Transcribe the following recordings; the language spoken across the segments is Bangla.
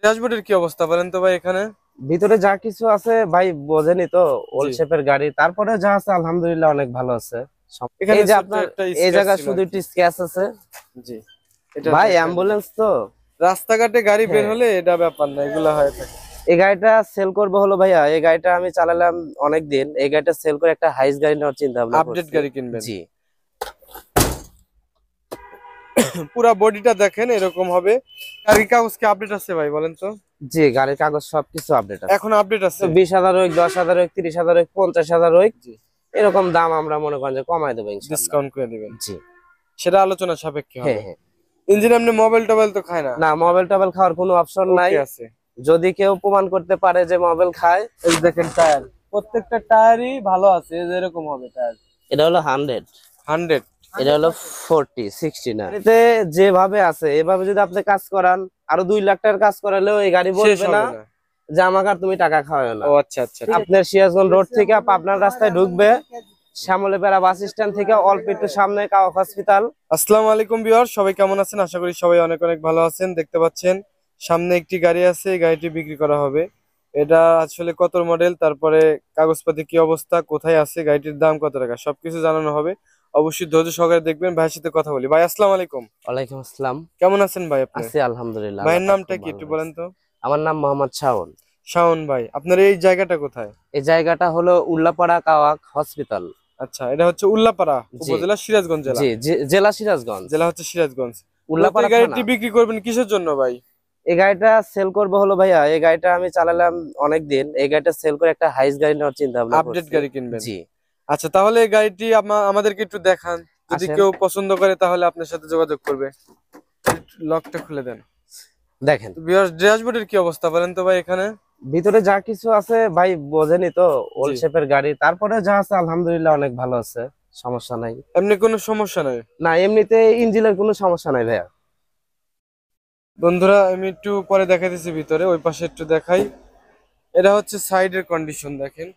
ড্যাশবোর্ডের কি অবস্থা বলেন তো ভাই? এখানে ভিতরে যা কিছু আছে ভাই বোঝেনি তো, ওল্ড শেপের গাড়ি, তারপরে যা আছে আলহামদুলিল্লাহ অনেক ভালো আছে। এখানে এই যে ছোট্ট আপনার একটা এই স্ক্র্যাচ জায়গায় ছিল শুধু আর একটু কি। স্ক্র্যাচ আছে জি, এটা ভাই, দেখেন। অ্যাম্বুলেন্স তো। রাস্তাঘাটে গাড়ি বের হ্যাঁ, হলে এটা ব্যাপার না, এগুলা হয়ে থাকে। এই গাড়িটা সেল করবো হলো ভাইয়া, এই গাড়িটা আমি চালালাম অনেক দিন, এই গাড়িটা সেল করে একটা হাইস গাড়ি নেওয়ার চিন্তা ভাবনা আপডেট করছি। গাড়ি কিনবেন? জি পুরা বডিটা দেখেন এরকম হবে। গাড়ির কাগজ কি আপডেট আছে ভাই বলেন তো? জি, গাড়ির কাগজ সবকিছু আপডেট আছে। এখন আপডেট তো আছে? 20,000 হোক, 10,000 হোক, 30,000 হোক, 50,000 হোক, জি, এরকম দাম আমরা মনে করেন যে কমাই দেবো ইনশাল্লাহ। ডিসকাউন্ট করে দিবেন। জি সেটা আলোচনা সাপেক্ষে হ্যাঁ হবে। হ্যাঁ। ইঞ্জিন এমনি মোবাইল টোবাইল তো খায় না? না, মোবাইল টোবাইল খাওয়ার কোনো অপশন নাই। ওকে আছে। যদি কেউ প্রমাণ করতে পারে যে মোবাইল খায়। এই যে দেখেন টায়ার, প্রত্যেকটা টায়ারই ভালো আছে, এই যে এরকম হবে টায়ার। এটা হলো 100, 100? এটা হলো 40, 60 না। এতে যেভাবে আছে এভাবে যদি আপনি কাজ করান, আরো 2 লাখ টাকার কাজ করালেও এই গাড়ি শেষ বলবে না হবে না। যে আমাকে আর তুমি টাকা খাওয়াও না। ও আচ্ছা আচ্ছা। আপনার সিরাজগঞ্জ রোড থেকে পাবনার রাস্তায় ঢুকবে, শ্যামলীপাড়া বাস স্ট্যান্ড থেকে অল্প একটু সামনে কাওয়াক হসপিটাল। আসসালামু আলাইকুম ভিউয়ার, সবাই কেমন আছেন? আশা করি সবাই অনেক অনেক ভালো আছেন। দেখতে পাচ্ছেন সামনে একটি গাড়ি আছে, এই গাড়িটি বিক্রি করা হবে। এটা আসলে কত মডেল, তারপরে কাগজপাতি কি অবস্থা, কোথায় আছে, গাড়িটির দাম কত টাকা, সবকিছু জানানো হবে। অবশ্যই ধৈর্য সহকারে দেখবেন। ভাইয়ের সাথে কথা বলি। ভাই আসসালামু আলাইকুম। ওয়ালাইকুম আসসালাম। কেমন আছেন ভাই আপনি? আছি আলহামদুলিল্লাহ, ভাইয়ের আল্লাহ পাক নামটা খুব কি ভালো একটু বলেন রাখছে। তো? আমার নাম মোহাম্মদ শাওন। শাওন ভাই, আপনার এই জায়গাটা কোথায়? এই জায়গাটা হলো উল্লাপাড়া কাওয়াক হসপিটাল। আচ্ছা, এটা হচ্ছে উল্লাপাড়া জি উপজেলা, সিরাজগঞ্জ জেলা। জি, জেলা সিরাজগঞ্জ, জেলা হচ্ছে সিরাজগঞ্জ। মূলত এই উল্লাপাড়া থানা। গাড়িটি বিক্রি করবেন কিসের জন্য ভাই? এই গাড়িটা সেল করবো হলো ভাইয়া, এই গাড়িটা আমি চালালাম অনেক দিন, এই গাড়িটা সেল করে একটা হাইস গাড়ি নেওয়ার চিন্তা ভাবনা আপডেট করছি। গাড়ি কিনবেন? জি আচ্ছা, তাহলে এই গাড়িটি আমাদেরকে একটু দেখান। যদি আসেন কেউ পছন্দ করে তাহলে আপনার সাথে যোগাযোগ করবে। লকটা খুলে দেন। দেখেন। ড্যাশবোর্ডের কি অবস্থা বলেন তো ভাই? এখানে ভিতরে যা কিছু আছে ভাই বোঝেনি তো, জি, ওল্ড শেপের গাড়ি, তারপরে যা আছে আলহামদুলিল্লাহ অনেক ভালো আছে, সমস্যা নাই। এমনি কোনো সমস্যা নাই? না, এমনিতে ইঞ্জিনের কোনো সমস্যা নাই ভাইয়া। বন্ধুরা, আমি একটু পরে দেখাইতেছি ভিতরে, ওই পাশে একটু দেখাই। এটা হচ্ছে সাইডের কন্ডিশন দেখেন।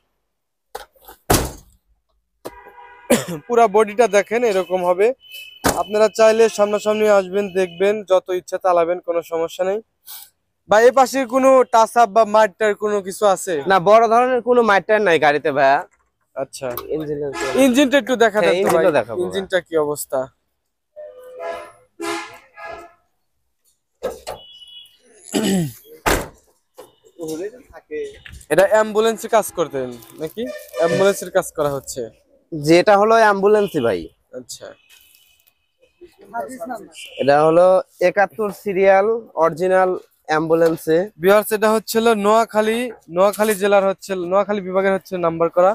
পুরা বডিটা দেখেন এরকম হবে। আপনারা চাইলে সামনাসামনি আসবেন, দেখবেন, যত ইচ্ছা চালাবেন, কোনো সমস্যা নেই। বা এ পাশে কোনো টাচ আপ বা মাঠটার কোনো কিছু আছে? না, বড় ধরনের কোনো মাইটার নাই গাড়িতে ভাইয়া। আচ্ছা, ইঞ্জিনের ইঞ্জিনটা একটু দেখা হ্যাঁ, দেন তো ভাই। ইঞ্জিনটা দেখাবো ভাইয়া। ইঞ্জিনটা কি অবস্থা? এটা অ্যাম্বুলেন্সের কাজ করতেন নাকি? অ্যাম্বুলেন্সের কাজ করা হচ্ছে? যেটা হলো অ্যাম্বুলেন্সই ভাই। আচ্ছা, এটা হলো 71 সিরিয়াল অরিজিনাল অ্যাম্বুলেন্সে। ভিউয়ার্স, এটা হচ্ছিল নোয়াখালী জেলার, হচ্ছে নোয়াখালী বিভাগের, হচ্ছে নাম্বার করা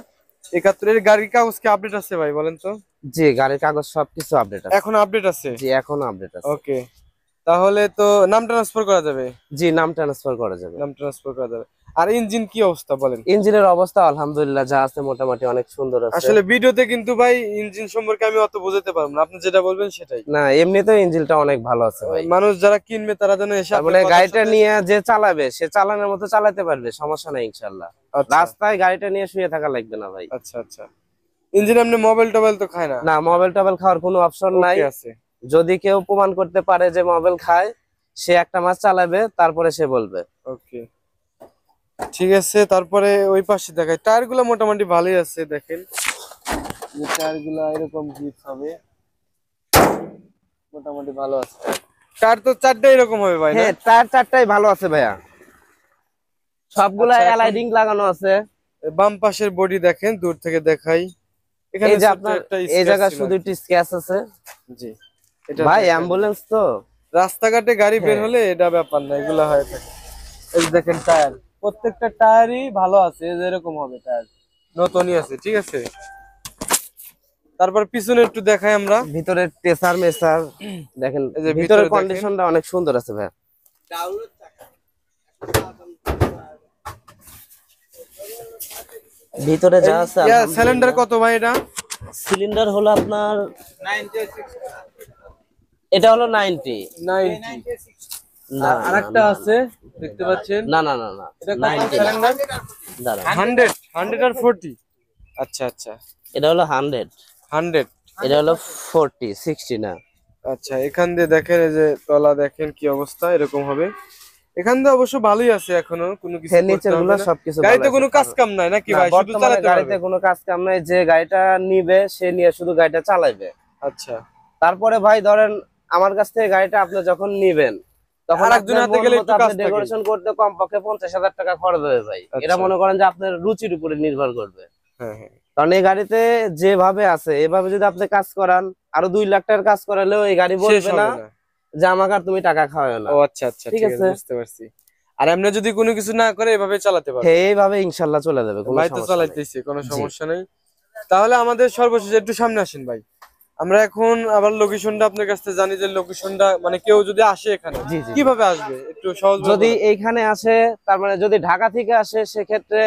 71। এর গাড়ির কাগজ কি আপডেট আছে ভাই বলেন তো? জি, গাড়ির কাগজ সবকিছু আপডেট আছে। এখন আপডেট আছে? জি, এখনো আপডেট আছে। ওকে, তাহলে তো নাম ট্রান্সফার করা যাবে। জি, নাম ট্রান্সফার করা যাবে। নাম ট্রান্সফার করা যাবে। আর ইঞ্জিন কি অবস্থা বলেন? ইঞ্জিনের অবস্থা আলহামদুলিল্লাহ যা আছে মোটামুটি অনেক সুন্দর আছে। আসলে ভিডিওতে কিন্তু ভাই ইঞ্জিন সম্পর্কে আমি অত বোঝাতে পারবো না, আপনি যেটা বলবেন সেটাই। না, এমনিতেও ইঞ্জিনটা অনেক ভালো আছে ভাই। মানুষ যারা কিনবে তারা যেন এসে তার আপনার মানে কথার গাড়িটা সাথে- নিয়ে যে চালাবে সে চালানোর মতো চালাতে পারবে, সমস্যা নাই ইনশাল্লাহ। আচ্ছা রাস্তায় গাড়িটা নিয়ে শুয়ে থাকা লাগবে না ভাই। আচ্ছা আচ্ছা। ইঞ্জিন এমনি মোবাইল টোবাইল তো খায় না? না, মোবাইল টোবাইল খাওয়ার কোনো অপশন নাই। ওকে আছে। যদি কেউ প্রমাণ করতে পারে যে মোবাইল খায়, সে একটা মাস চালাবে, তারপরে সে বলবে। ওকে, ঠিক আছে। তারপরে ওই পাশে দেখাই, টায়ার গুলো মোটামুটি ভালোই আছে দেখেন। যে টায়ার গুলা এরকম গ্রিপ হবে, মোটামুটি ভালো আছে। টায়ার তো চারটা এরকম হবে ভাই না? হ্যাঁ, টায়ার চারটাই ভালো আছে ভাইয়া, সবগুলা আচ্ছা, এলআই এখন রিং লাগানো আছে। বাম পাশের বডি দেখেন, দূর থেকে দেখাই। এখানে এই যে ছোট্ট আপনার একটা এই স্ক্র্যাচ জায়গায় ছিল শুধু আর একটু কি। স্ক্র্যাচ আছে। জি, এটা ভাই দেখেন। অ্যাম্বুলেন্স তো। রাস্তাঘাটে গাড়ি বের হ্যাঁ। হলে এটা ব্যাপার না, এগুলা হয়ে থাকে। এই যে দেখেন টায়ার, প্রত্যেকটা টায়ারই ভালো আছে, এই যে এরকম হবে টায়ার, নতুনই আছে। ঠিক আছে, তারপর পিছনে একটু দেখাই আমরা। ভিতরে টেসার মেসার দেখেন, এই যে ভিতরে ভিতরের দেখেন। কন্ডিশনটা অনেক সুন্দর আছে ভাই। ভিতরে যা আছে সিলিন্ডার কত ভাই এটা? সিলিন্ডার হলো আপনার এটা হলো 90। 90? না, আরেকটা আছে দেখতে পাচ্ছেন। না না না না, এটা কত 90 না। সিলিন্ডার? দাঁড়ান, 100 আর 40? আচ্ছা আচ্ছা, এটা হলো 100, 100। এটা হলো 40, 60 না। আচ্ছা, এখান দিয়ে দেখেন, এই যে তলা দেখেন কি অবস্থা, এরকম হবে। এখান দিয়ে অবশ্য ভালোই আছে, এখনো কোনো কিছু করতে নিচের হবে গুলো না। সবকিছু গাড়িতে ভালো আছে। কোনো কাজ কাম নাই নাকি না, ভাই, শুধু বর্তমানে চালাতে গাড়িতে পারবে? কোনো কাজ কাম নাই, যে গাড়িটা নিবে সে নিয়ে শুধু গাড়িটা চালাবে। আচ্ছা, তারপরে ভাই ধরেন আমার কাছ থেকে গাড়িটা আপনি যখন নিবেন তখন আরেকজনের আপনার হাতে মন গেলে মতো একটু আপনি কাজ থাকে। ডেকোরেশন করতে কমপক্ষে 50,000 টাকা খরচ হয়ে যায়। এটা আচ্ছা, মনে করেন যে আপনার রুচির উপরে নির্ভর করবে। হ্যাঁ হ্যাঁ, কারণ এই গাড়িতে যেভাবে আছে এভাবে যদি আপনি কাজ করান, আরো 2 লাখ টাকার কাজ করালেও এই গাড়ি শেষ বলবে না হবে না। যে আমাকে আর তুমি টাকা খাওয়াও না। ও আচ্ছা আচ্ছা, ঠিক ঠিক আছে, আছে, বুঝতে পারছি। আর এমনি যদি কোনো কিছু না করে এভাবে চালাতে পারবে। হ্যাঁ এইভাবে ইনশাল্লাহ চলে যাবে, কোনো ভাই তো সমস্যা নেই। চালাইতেছে, কোনো জি সমস্যা নেই। তাহলে আমাদের সর্বশেষ একটু সামনে আসেন ভাই। আমরা এখন আবার লোকেশনটা আপনার কাছ থেকে জানি, যে লোকেশনটা মানে কেউ যদি আসে এখানে জি জি জি। কিভাবে আসবে একটু সহজ যদি এইখানে আসে, তার মানে যদি ঢাকা থেকে আসে সেক্ষেত্রে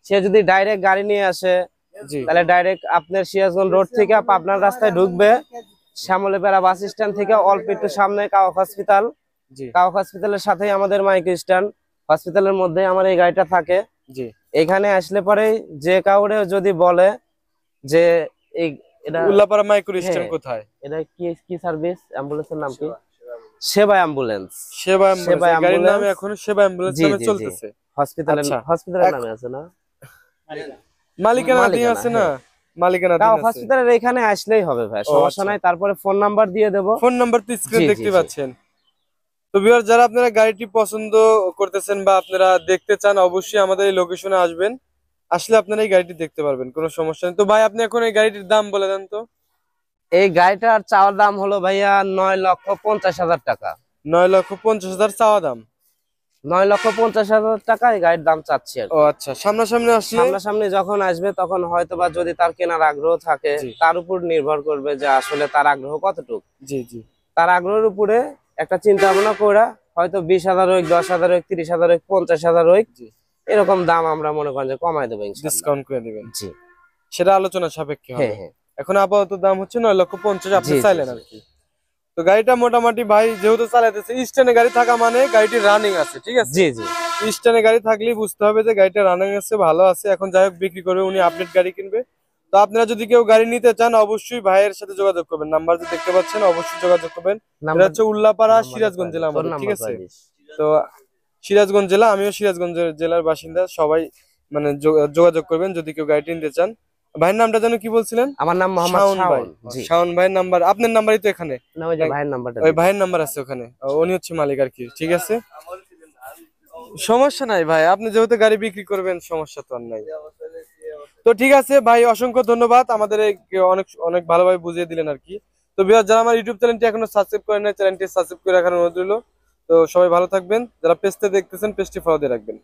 সে যদি ডাইরেক্ট গাড়ি নিয়ে আসে জি তাহলে ডাইরেক্ট আপনার সিরাজগঞ্জ রোড থেকে পাবনার রাস্তায় ঢুকবে, শ্যামলীপাড়া বাস স্ট্যান্ড থেকে অল্প একটু সামনে কাওয়াক হসপিটাল, জি কাওয়াক হসপিটালের সাথেই আমাদের মাইক্রো স্ট্যান্ড, হসপিটালের মধ্যে আমার এই গাড়িটা থাকে। জি। এখানে আসলে পরে যে কাউরে যদি বলে যে এই এটা, উল্লাপাড়া মাইক্রো হ্যাঁ স্ট্যান্ড কোথায়? এটা কি কি সার্ভিস, অ্যাম্বুলেন্সের নাম কি? সেবা অ্যাম্বুলেন্স। সেবা অ্যাম্বুলেন্স, সেবা এই গাড়ির নামে অ্যাম্বুলেন্স, এখন সেবা অ্যাম্বুলেন্স জি নামে জি জি। চলতেছে। হসপিটালের আচ্ছা, হসপিটালের এক- নামে আছে না? মালিকানাধীন মালিকানা, আছে না? হ্যাঁ। মালিকানাধীন কাও আছে। হসপিটালের এখানে আসলেই হবে ভাই, ও সমস্যা আচ্ছা, নাই। তারপরে ফোন নাম্বার দিয়ে দেবো। ফোন নাম্বার তো স্ক্রিন জি জি দেখতে জি। পাচ্ছেন। তো ভিউয়ার, যারা আপনারা গাড়িটি পছন্দ করতেছেন বা আপনারা দেখতে চান, অবশ্যই আমাদের এই লোকেশনে আসবেন। আসলে আপনারা এই গাড়িটি দেখতে পারবেন, কোনো সমস্যা নেই। তো ভাই আপনি এখন এই গাড়িটির দাম বলে দেন তো। এই গাড়িটার চাওয়ার দাম হলো ভাইয়া 9,50,000 টাকা। 9,50,000 চাওয়া দাম। 9,50,000 টাকা এই গাড়ির দাম চাচ্ছি আর ও কি। আচ্ছা, সামনাসামনি আসলে। সামনাসামনি যখন আসবে তখন হয়তো বা যদি তার কেনার আগ্রহ থাকে, জি তার উপর নির্ভর করবে যে আসলে তার আগ্রহ কতটুকু। জি জি। তার আগ্রহের উপরে একটা চিন্তা ভাবনা করে হয়তো 20,000 হোক, 10,000 হোক, 30,000 হোক, 50,000 হোক, জি, এরকম দাম আমরা মনে করেন যে কমাই দেবো ইনশাল্লাহ। ডিসকাউন্ট করে দিবেন। জি, সেটা আলোচনা সাপেক্ষে হ্যাঁ হবে। হ্যাঁ। এখন আপাতত দাম হচ্ছে 9,50,000, আপনি জি জি চাইলেন জি। আর কি। তো গাড়িটা মোটামুটি ভাই যেহেতু চালাইতেছে, স্ট্যান্ডে গাড়ি থাকা মানে গাড়িটি রানিং আছে, ঠিক আছে। জি জি স্ট্যান্ডে গাড়ি থাকলেই বুঝতে হবে যে গাড়িটা রানিং আছে, ভালো আছে। এখন যাই হোক বিক্রি করবে, উনি আপডেট গাড়ি কিনবে। তো আপনারা যদি কেউ গাড়ি নিতে চান অবশ্যই ভাইয়ের সাথে যোগাযোগ করবেন, নাম্বার যে দেখতে পাচ্ছেন অবশ্যই যোগাযোগ করবেন। এটা নাম্বার, হচ্ছে উল্লাপাড়া, নাম্বারটা সিরাজগঞ্জ কয় জেলা তোর আমাদের, ঠিক নাম্বার আছে। কয় দিস? তো সিরাজগঞ্জ জেলা, আমিও সিরাজগঞ্জ জেলার বাসিন্দা। সবাই মানে যোগাযোগ করবেন যদি কেউ গাড়িটি নিতে চান। ভাইয়ের নামটা যেন কি বলছিলেন? আমার নাম মোহাম্মদ শাওন ভাই। শাওন। জি, শাওন ভাইয়ের নাম্বার, আপনার নাম্বারই তো এখানে। না ওই যে ভাইয়ের নাম্বারটা ওই দিন। ভাইয়ের নাম্বার আছে ওখানে, উনি হচ্ছে মালিক আর কি, ঠিক আছে। সমস্যা নাই ভাই, আপনি যেহেতু গাড়ি বিক্রি করবেন সমস্যা তো আর নাই। তো ঠিক আছে ভাই, অসংখ্য ধন্যবাদ, আমাদের অনেক অনেক ভালোভাবে বুঝিয়ে দিলেন আর কি। তো ভিউয়ার, যারা আমার ইউটিউব চ্যানেলটি এখনো সাবস্ক্রাইব করেন নাই, চ্যানেলটি সাবস্ক্রাইব করে রাখার অনুরোধ রইল। তো সবাই ভালো থাকবেন, যারা পেজতে দেখতেছেন পেজটি ফলো দিয়ে রাখবেন।